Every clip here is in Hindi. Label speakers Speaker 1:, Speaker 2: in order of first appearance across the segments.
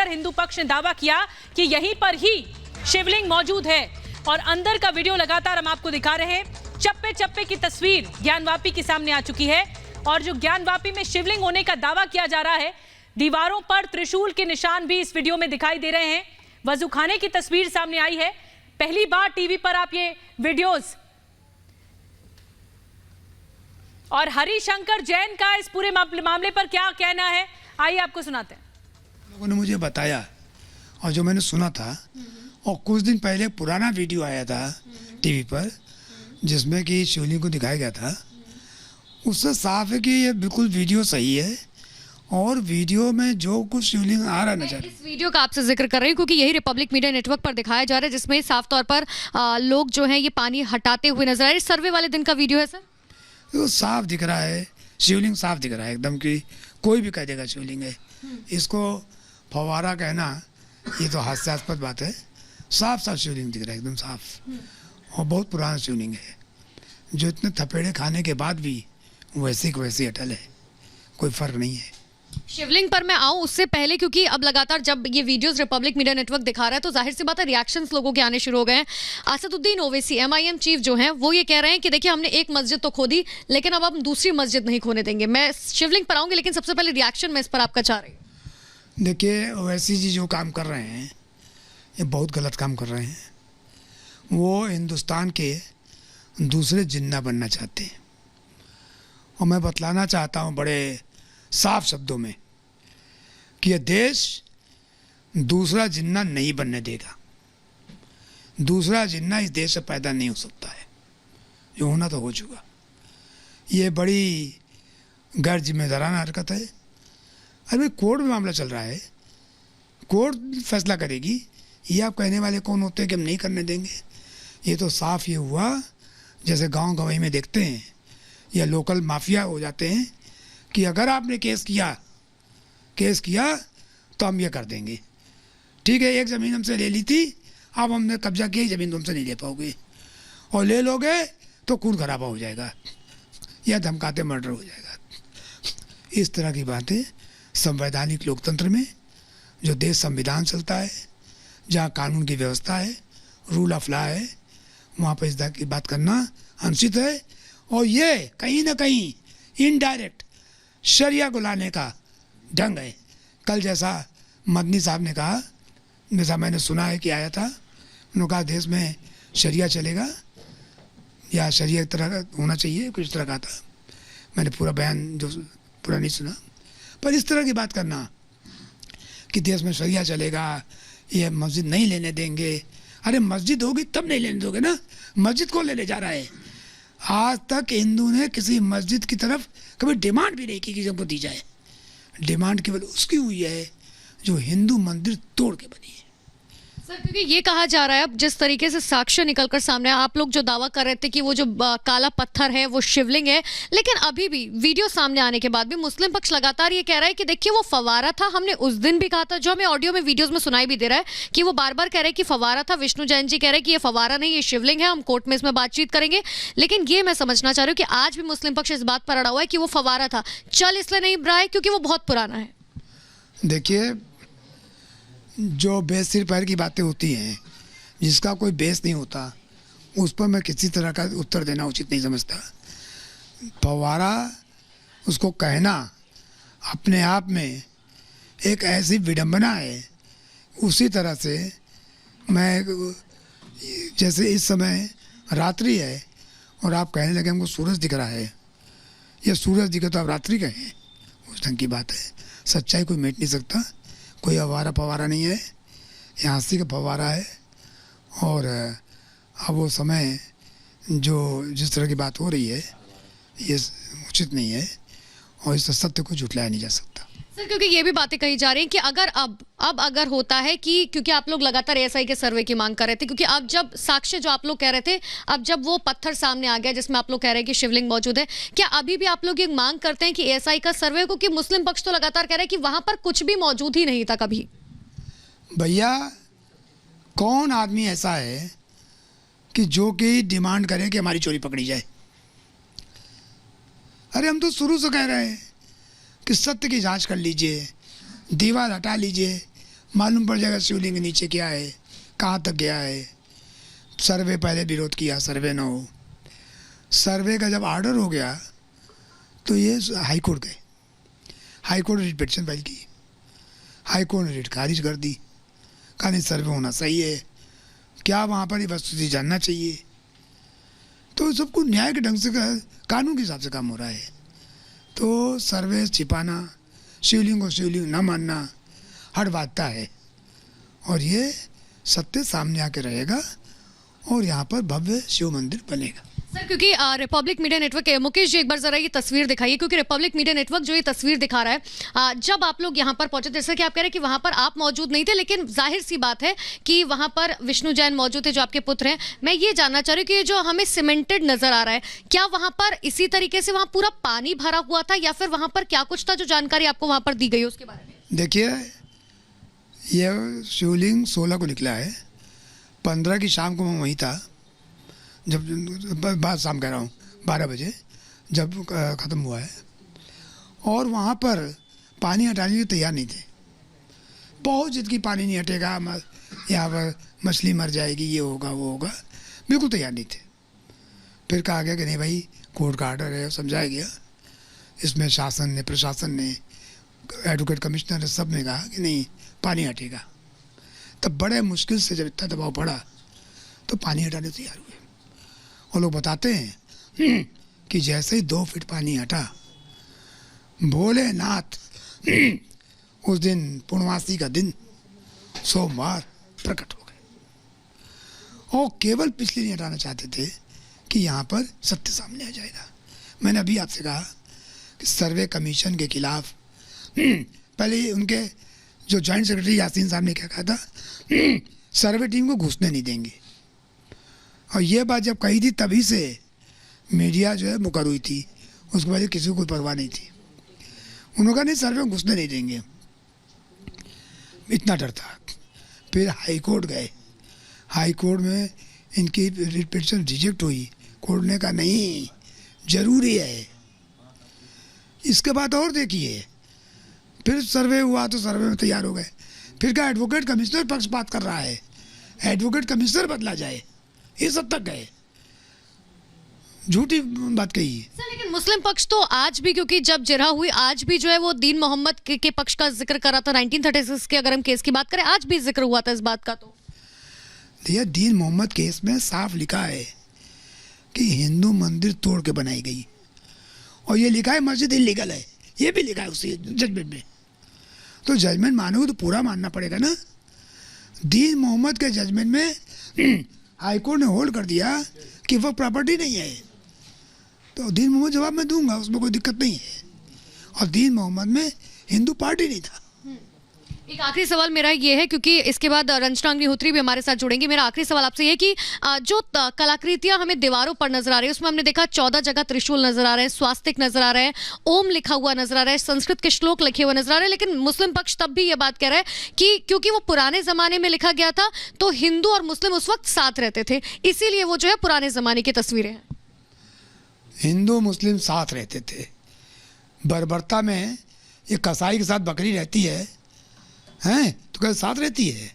Speaker 1: पर हिंदू पक्ष ने दावा किया कि यहीं पर ही शिवलिंग मौजूद है और अंदर का वीडियो लगातार हम आपको दिखा रहे हैं। चप्पे चप्पे की तस्वीर ज्ञानवापी के सामने आ चुकी है और जो ज्ञानवापी में शिवलिंग होने का दावा किया जा रहा है, दीवारों पर त्रिशूल के निशान भी इस वीडियो में दिखाई दे रहे हैं। वजूखाने की तस्वीर सामने आई है। पहली बार टीवी पर आप ये वीडियोस। और हरिशंकर जैन का इस पूरे मामले पर क्या कहना है, आइए आपको सुनाते हैं।
Speaker 2: लोगों ने मुझे बताया और जो मैंने सुना था, और कुछ दिन पहले पुराना वीडियो आया था टीवी पर जिसमें कि शिवलिंग को दिखाया गया था, उससे साफ है कि ये बिल्कुल वीडियो सही है और वीडियो में जो कुछ शिवलिंग आ रहा नजर।
Speaker 3: इस वीडियो का आपसे जिक्र कर रही हूँ क्योंकि यही रिपब्लिक मीडिया नेटवर्क पर दिखाया जा रहा है, जिसमें साफ तौर पर लोग जो हैं ये पानी हटाते हुए नजर आ रहे हैं। सर्वे वाले दिन का वीडियो है सर।
Speaker 2: तो साफ दिख रहा है, शिवलिंग साफ दिख रहा है एकदम, कि कोई भी कह देगा शिवलिंग है। इसको फवारा कहना ये तो हास्यास्पद बात है। साफ साफ शिवलिंग दिख रहा है, एकदम साफ, और बहुत पुराना शिवलिंग है जो इतने थपेड़े खाने के बाद भी वैसे की वैसे अटल है, कोई फर्क नहीं है।
Speaker 3: शिवलिंग पर मैं आऊं उससे पहले, क्योंकि अब लगातार जब ये वीडियोस रिपब्लिक मीडिया नेटवर्क दिखा रहा है तो जाहिर सी बात है रिएक्शंस लोगों के आने शुरू हो गए हैं। असदुद्दीन ओवैसी MIM चीफ जो हैं वो ये कह रहे हैं कि देखिए हमने एक मस्जिद तो खोदी लेकिन अब हम दूसरी मस्जिद नहीं खोने देंगे। मैं शिवलिंग पर आऊंगी लेकिन सबसे पहले रिएक्शन में इस पर आपका चाह रही हूँ।
Speaker 2: देखिए ओवैसी जी जो काम कर रहे हैं ये बहुत गलत काम कर रहे हैं। वो हिंदुस्तान के दूसरे जिन्ना बनना चाहते हैं और मैं बतलाना चाहता हूँ बड़े साफ शब्दों में कि यह देश दूसरा जिन्ना नहीं बनने देगा। दूसरा जिन्ना इस देश से पैदा नहीं हो सकता है, जो होना तो हो चुका। ये बड़ी गैर जिम्मेदाराना हरकत है। अरे कोर्ट में मामला चल रहा है, कोर्ट फैसला करेगी। ये आप कहने वाले कौन होते हैं कि हम नहीं करने देंगे? ये तो साफ ये हुआ जैसे गांव गंवई में देखते हैं या लोकल माफिया हो जाते हैं कि अगर आपने केस किया तो हम ये कर देंगे। ठीक है, एक ज़मीन हमसे ले ली थी, अब हमने कब्जा किया, ज़मीन तुमसे नहीं ले पाओगे, और ले लोगे तो खून खराबा हो जाएगा या धमकाते मर्डर हो जाएगा। इस तरह की बातें संवैधानिक लोकतंत्र में, जो देश संविधान चलता है, जहाँ कानून की व्यवस्था है, रूल ऑफ लॉ है, वहाँ पर इस तरह की बात करना अनुचित है। और ये कहीं ना कहीं इनडायरेक्ट शरिया को लाने का ढंग है। कल जैसा मदनी साहब ने कहा, जैसा मैंने सुना है कि आया था, उन्होंने कहा देश में शरिया चलेगा या शरिया की तरह होना चाहिए, कुछ तरह का था। मैंने पूरा बयान जो पूरा नहीं सुना, पर इस तरह की बात करना कि देश में शरिया चलेगा, ये मस्जिद नहीं लेने देंगे। अरे मस्जिद होगी तब नहीं लेने दोगे ना, मस्जिद कौन लेने जा रहा है? आज तक हिंदू ने किसी मस्जिद की तरफ कभी डिमांड भी नहीं की कि हमको दी जाए। डिमांड केवल उसकी हुई है जो हिंदू मंदिर तोड़ के बनी है।
Speaker 3: सर, क्योंकि ये कहा जा रहा है अब जिस तरीके से साक्ष्य निकलकर सामने, आप लोग जो दावा कर रहे थे कि वो जो काला पत्थर है वो शिवलिंग है, लेकिन अभी भी वीडियो सामने आने के बाद भी मुस्लिम पक्ष लगातार ये कह रहा है कि देखिए वो फवारा था। हमने उस दिन भी कहा था, जो हमें ऑडियो में वीडियोस में सुनाई भी दे रहा है कि वो बार बार कह रहे हैं कि फवारा था। विष्णु जैन जी कह रहे हैं कि ये फवारा नहीं, ये शिवलिंग है, हम कोर्ट में इसमें बातचीत करेंगे। लेकिन ये मैं समझना चाह रही हूँ कि आज भी मुस्लिम पक्ष इस बात पर अड़ा हुआ है कि वो फवारा था, चल इसलिए नहीं रहा है क्योंकि वो बहुत पुराना है।
Speaker 2: देखिए, जो बेस सिर पैर की बातें होती हैं, जिसका कोई बेस नहीं होता, उस पर मैं किसी तरह का उत्तर देना उचित नहीं समझता। फव्वारा उसको कहना अपने आप में एक ऐसी विडंबना है। उसी तरह से मैं, जैसे इस समय रात्रि है और आप कहने लगे हमको सूरज दिख रहा है, ये सूरज दिखे तो आप रात्रि कहें, उस ढंग की बात है। सच्चाई कोई मिट नहीं सकता। कोई अवारा फवारा नहीं है, ये हंसी का फवारा है। और अब वो समय जो जिस तरह की बात हो रही है ये उचित नहीं है और इस सत्य को झुठलाया नहीं जा सकता।
Speaker 3: सर, क्योंकि ये भी बातें कही जा रही हैं कि अगर अब अगर होता है कि, क्योंकि आप लोग लगातार ASI के सर्वे की मांग कर रहे थे, क्योंकि अब जब साक्ष्य जो आप लोग कह रहे थे, अब जब वो पत्थर सामने आ गया जिसमें आप लोग कह रहे हैं कि शिवलिंग मौजूद है, क्या अभी भी आप लोग ये मांग करते हैं कि ASI का सर्वे को? कि मुस्लिम पक्ष तो लगातार कह रहे हैं कि वहां पर कुछ भी मौजूद ही नहीं था कभी।
Speaker 2: भैया, कौन आदमी ऐसा है कि जो कि डिमांड करे कि हमारी चोरी पकड़ी जाए? अरे हम तो शुरू से कह रहे हैं कि सत्य की जांच कर लीजिए, दीवार हटा लीजिए, मालूम पड़ जाएगा शिवलिंग के नीचे क्या है, कहाँ तक गया है। सर्वे पहले विरोध किया, सर्वे न हो। सर्वे का जब ऑर्डर हो गया तो ये हाई कोर्ट गए, हाई कोर्ट ने रिट पिटीशन फाइल की, हाई कोर्ट ने रिट खारिज कर दी, कहा नहीं सर्वे होना सही है, क्या वहाँ पर ये वस्तुस्थिति जानना चाहिए। तो सबको न्याय के ढंग से कानून के हिसाब से काम हो रहा है। तो सर्वे छिपाना, शिवलिंग को शिवलिंग न मानना हर बात है, और ये सत्य सामने आके रहेगा और यहाँ पर भव्य शिव मंदिर बनेगा।
Speaker 3: सर, क्योंकि Republic media network, Mukesh ji एक बार जरा ये तस्वीर दिखाइए, क्योंकि रिपब्लिक मीडिया नेटवर्क जो ये तस्वीर दिखा रहा है, जब आप लोग यहाँ पर पहुंचे, जैसे कि आप कह रहे हैं कि वहां पर आप मौजूद नहीं थे, लेकिन जाहिर सी बात है कि वहां पर विष्णु जैन मौजूद थे जो आपके पुत्र हैं। मैं ये जानना चाह रही हूँ कि जो हमें सीमेंटेड नजर आ रहा है, क्या वहां पर इसी तरीके से वहां पूरा पानी भरा हुआ था, या फिर वहां पर क्या कुछ था जो जानकारी आपको वहां पर दी गई उसके बारे में?
Speaker 2: देखिए, यह शिवलिंग 16 को निकला है, 15 की शाम को मैं वहीं था, जब बात शाम कह रहा हूँ 12 बजे जब ख़त्म हुआ है, और वहाँ पर पानी हटाने के तैयार नहीं थे। बहुत जिद की पानी नहीं हटेगा, यहाँ पर मछली मर जाएगी, ये होगा वो होगा, बिल्कुल तैयार नहीं थे। फिर कहा गया कि नहीं भाई, कोर्ट का ऑर्डर है, समझाया गया। इसमें शासन ने, प्रशासन ने, एडवोकेट कमिश्नर ने, सब ने कहा कि नहीं पानी हटेगा। तब बड़े मुश्किल से जब इतना दबाव पड़ा तो पानी हटाने तैयार हुए। और लोग बताते हैं कि जैसे ही 2 फीट पानी हटा, भोलेनाथ उस दिन पूर्णमासी का दिन सोमवार प्रकट हो गए, और केवल पिछले नहीं हटाना चाहते थे कि यहाँ पर सत्य सामने आ जाएगा। मैंने अभी आपसे कहा कि सर्वे कमीशन के खिलाफ पहले उनके जो जॉइंट सेक्रेटरी यासीन साहब ने क्या कहा था, सर्वे टीम को घुसने नहीं देंगे। और ये बात जब कही थी तभी से मीडिया जो है मुकर हुई थी, उसके बाद किसी को कोई परवाह नहीं थी। उन्होंने कहा नहीं सर्वे में घुसने नहीं देंगे, इतना डर था। फिर हाई कोर्ट गए, हाई कोर्ट में इनकी रिट पिटीशन रिजेक्ट हुई। कोर्ट ने कहा नहीं जरूरी है। इसके बाद और देखिए, फिर सर्वे हुआ तो सर्वे में तैयार हो गए। फिर क्या एडवोकेट कमिश्नर पक्षपात कर रहा है, एडवोकेट कमिश्नर बदला जाए, ये सब तक गए, झूठी बात कही।
Speaker 3: सर, लेकिन मुस्लिम पक्ष तो आज भी, क्योंकि जब जिरह हुई आज भी जो है वो दीन मोहम्मद के पक्ष का जिक्र कर रहा था। 1936 के अगर हम केस की बात करें, आज भी जिक्र हुआ था इस बात का। तो
Speaker 2: देखिए, दीन मोहम्मद केस में साफ लिखा है कि हिंदू मंदिर तोड़ के बनाई गई, और ये लिखा है मस्जिद इलीगल है, ये भी लिखा है उसी जजमेंट में। तो जजमेंट मानोगे तो पूरा मानना पड़ेगा ना। दीन मोहम्मद के जजमेंट में हाई कोर्ट ने होल्ड कर दिया कि वह प्रॉपर्टी नहीं है, तो दीन मोहम्मद जवाब मैं दूंगा, उसमें कोई दिक्कत नहीं है। और दीन मोहम्मद में हिंदू पार्टी नहीं था।
Speaker 3: एक आखिरी सवाल मेरा ये है, क्योंकि इसके बाद रंजना अग्निहोत्री भी हमारे साथ जुड़ेंगे। मेरा आखिरी सवाल आपसे ये कि जो कलाकृतियां हमें दीवारों पर नजर आ रही है, उसमें हमने देखा 14 जगह त्रिशूल नजर आ रहे हैं, स्वास्तिक नजर आ रहे हैं, ओम लिखा हुआ नजर आ रहा है, संस्कृत के श्लोक लिखे हुए नजर आ रहे हैं। लेकिन मुस्लिम पक्ष तब भी ये बात कह रहा है कि क्योंकि वो पुराने जमाने में लिखा गया था, तो हिंदू और मुस्लिम उस वक्त साथ रहते थे, इसीलिए वो जो है पुराने जमाने की तस्वीरें हैं।
Speaker 2: हिंदू मुस्लिम साथ रहते थे। बर्बरता में ये कसाई के साथ बकरी रहती है, हैं तो कैसे साथ रहती है?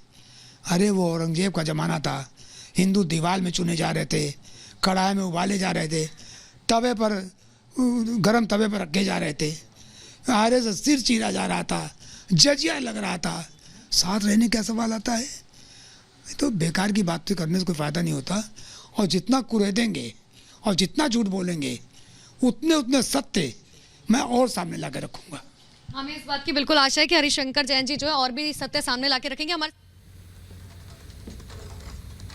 Speaker 2: अरे वो औरंगजेब का ज़माना था, हिंदू दीवार में चुने जा रहे थे, कढ़ाई में उबाले जा रहे थे, तवे पर गरम तवे पर रखे जा रहे थे, आरे से सिर चीरा जा रहा था, जजिया लग रहा था, साथ रहने का सवाल आता है? तो बेकार की बातें करने से कोई फ़ायदा नहीं होता। और जितना कुरेदेंगे और जितना झूठ बोलेंगे, उतने उतने सत्य मैं और सामने ला के रखूँगा।
Speaker 3: हमें इस बात की बिल्कुल आशा है कि हरिशंकर जैन जी जो है और भी सत्य सामने लाके रखेंगे। हमारे